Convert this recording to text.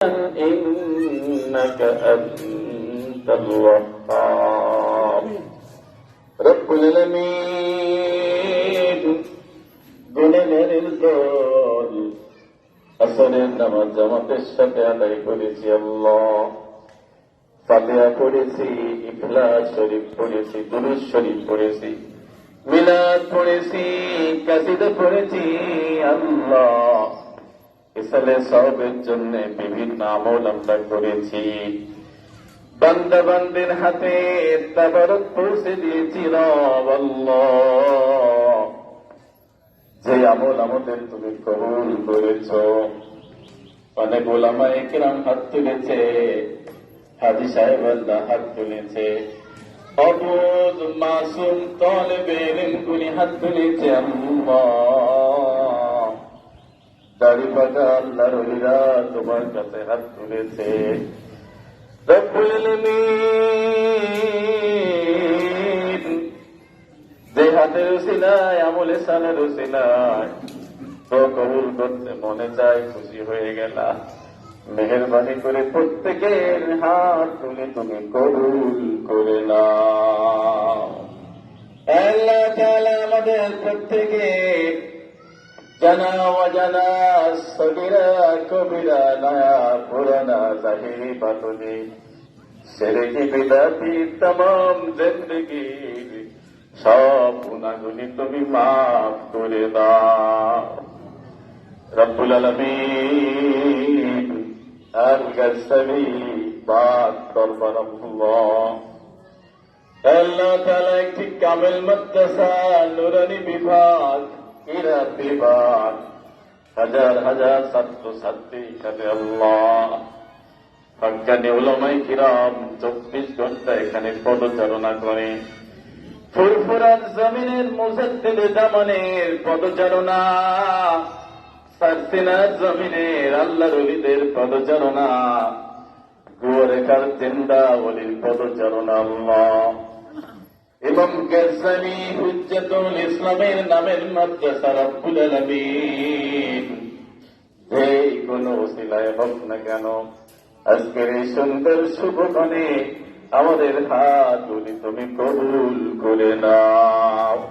إنك أنت الوهاب رب العالمين গুণের দল আসরের নামাজ জামাতের সাথে আদায় করেছি আল্লাহ। ফাতিহা পড়েছি, ইখলাস শরীফ পড়েছি, দুরূদ শরীফ পড়েছি, মিলাদ পড়েছি, কাসিদা পড়েছি আল্লাহ। ইসালে সওয়াবের জন্য বিভিন্ন আমল আমরা করেছি। বান্দা বান্দির হাতে তাবারক পৌঁছে দিয়েছি রব আল্লাহ। যে আমল আমাদের তুমি কবুল করেছ। অনেক ওলামায়ে কিরাম হাত তুলেছে, হাজী সাহেবানরা হাত তুলেছে, অবুজ মাসুম তালেবে ইলম গুলি হাত তুলেছে আল্লাহ। দাড়ি পাকা আল্লাহর ওলিরা তোমার কাছে হাত তুলেছে রব্বুল আলামিন। যে হাতের উসিলায় আমলে সালের উসিলায় তো কবুল করতে মনে চায়, খুশি হয়ে গেলা। মেহেরবানি করে প্রত্যেকের হাত তুলে তুমি কবুল করে নাও। আল্লাহ তাআলা আমাদের প্রত্যেকে জানা অজানা, সগীরা কবিরা, নয়া পুরানা, জাহিরি বাতুনি, শিরকি বিদাতি तमाम জিন্দেগি সব গুনাহগুলি তুমি মাফ করে দাও রব্বুল আলামিন। আল-গাসসালি বাদ দরবার আল্লাহ। আল্লাহ তাআলা একটি কামেল মাদ্রাসা, নুরানি বিভাগ, কিরাত বিভাগ, হাজার হাজার ছাত্র ছাত্রী এখানে আল্লাহ। হক্কানি উলামায়ে কিরাম 24 ঘন্টা এখানে পদচারণা করে। ফুরফুরার জমিনের মুজাদ্দিদে জামানের পদচারণা, সারসিনার জমিনের আল্লাহর ওলিদের পদচারণা, গুয়ারেখার জিন্দা ওলির পদচারণা আল্লাহ। ইমাম গাজ্জালি হুজ্জাতুল ইসলামের নামের মাদ্রাসা রব্বুল আলামিন। যেই কোনো ওসিলায় হোক না কেন, আজকের এই সুন্দর শুভক্ষণে আমাদের হাত তুলি তুমি কবুল করে নাও।